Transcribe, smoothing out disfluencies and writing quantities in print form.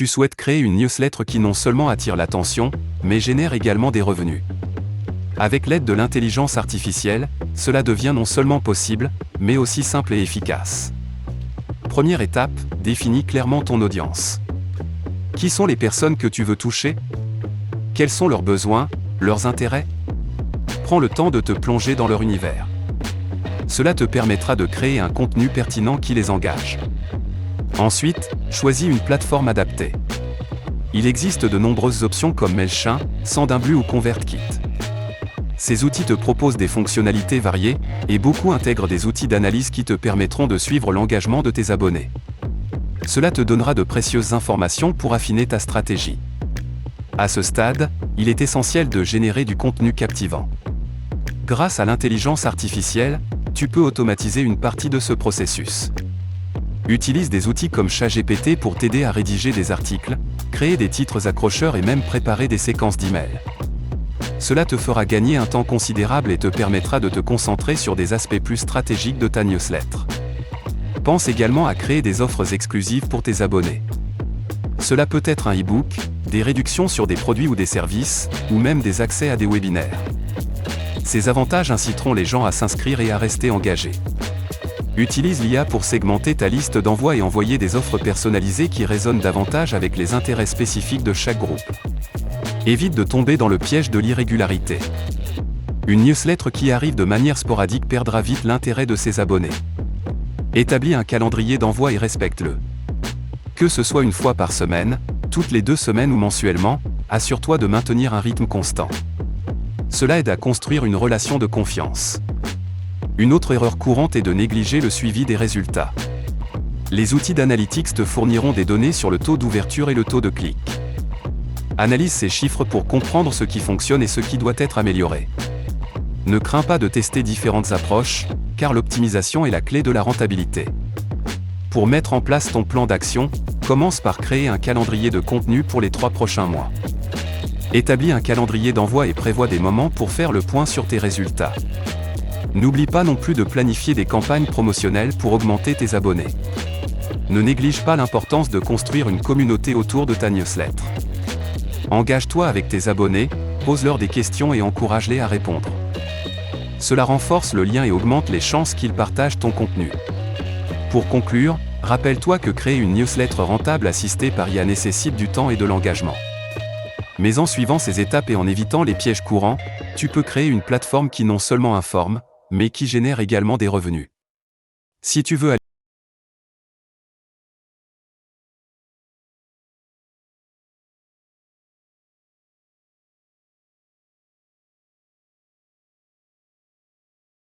Tu souhaites créer une newsletter qui non seulement attire l'attention, mais génère également des revenus. Avec l'aide de l'intelligence artificielle, cela devient non seulement possible, mais aussi simple et efficace. Première étape, définis clairement ton audience. Qui sont les personnes que tu veux toucher? Quels sont leurs besoins, leurs intérêts? Prends le temps de te plonger dans leur univers. Cela te permettra de créer un contenu pertinent qui les engage. Ensuite, choisis une plateforme adaptée. Il existe de nombreuses options comme MailChimp, Sendinblue ou ConvertKit. Ces outils te proposent des fonctionnalités variées, et beaucoup intègrent des outils d'analyse qui te permettront de suivre l'engagement de tes abonnés. Cela te donnera de précieuses informations pour affiner ta stratégie. À ce stade, il est essentiel de générer du contenu captivant. Grâce à l'intelligence artificielle, tu peux automatiser une partie de ce processus. Utilise des outils comme ChatGPT pour t'aider à rédiger des articles, créer des titres accrocheurs et même préparer des séquences d'emails. Cela te fera gagner un temps considérable et te permettra de te concentrer sur des aspects plus stratégiques de ta newsletter. Pense également à créer des offres exclusives pour tes abonnés. Cela peut être un e-book, des réductions sur des produits ou des services, ou même des accès à des webinaires. Ces avantages inciteront les gens à s'inscrire et à rester engagés. Utilise l'IA pour segmenter ta liste d'envois et envoyer des offres personnalisées qui résonnent davantage avec les intérêts spécifiques de chaque groupe. Évite de tomber dans le piège de l'irrégularité. Une newsletter qui arrive de manière sporadique perdra vite l'intérêt de ses abonnés. Établis un calendrier d'envoi et respecte-le. Que ce soit une fois par semaine, toutes les 2 semaines ou mensuellement, assure-toi de maintenir un rythme constant. Cela aide à construire une relation de confiance. Une autre erreur courante est de négliger le suivi des résultats. Les outils d'analytics te fourniront des données sur le taux d'ouverture et le taux de clic. Analyse ces chiffres pour comprendre ce qui fonctionne et ce qui doit être amélioré. Ne crains pas de tester différentes approches, car l'optimisation est la clé de la rentabilité. Pour mettre en place ton plan d'action, commence par créer un calendrier de contenu pour les 3 prochains mois. Établis un calendrier d'envoi et prévois des moments pour faire le point sur tes résultats. N'oublie pas non plus de planifier des campagnes promotionnelles pour augmenter tes abonnés. Ne néglige pas l'importance de construire une communauté autour de ta newsletter. Engage-toi avec tes abonnés, pose-leur des questions et encourage-les à répondre. Cela renforce le lien et augmente les chances qu'ils partagent ton contenu. Pour conclure, rappelle-toi que créer une newsletter rentable assistée par IA nécessite du temps et de l'engagement. Mais en suivant ces étapes et en évitant les pièges courants, tu peux créer une plateforme qui non seulement informe, mais qui génère également des revenus. Si tu veux aller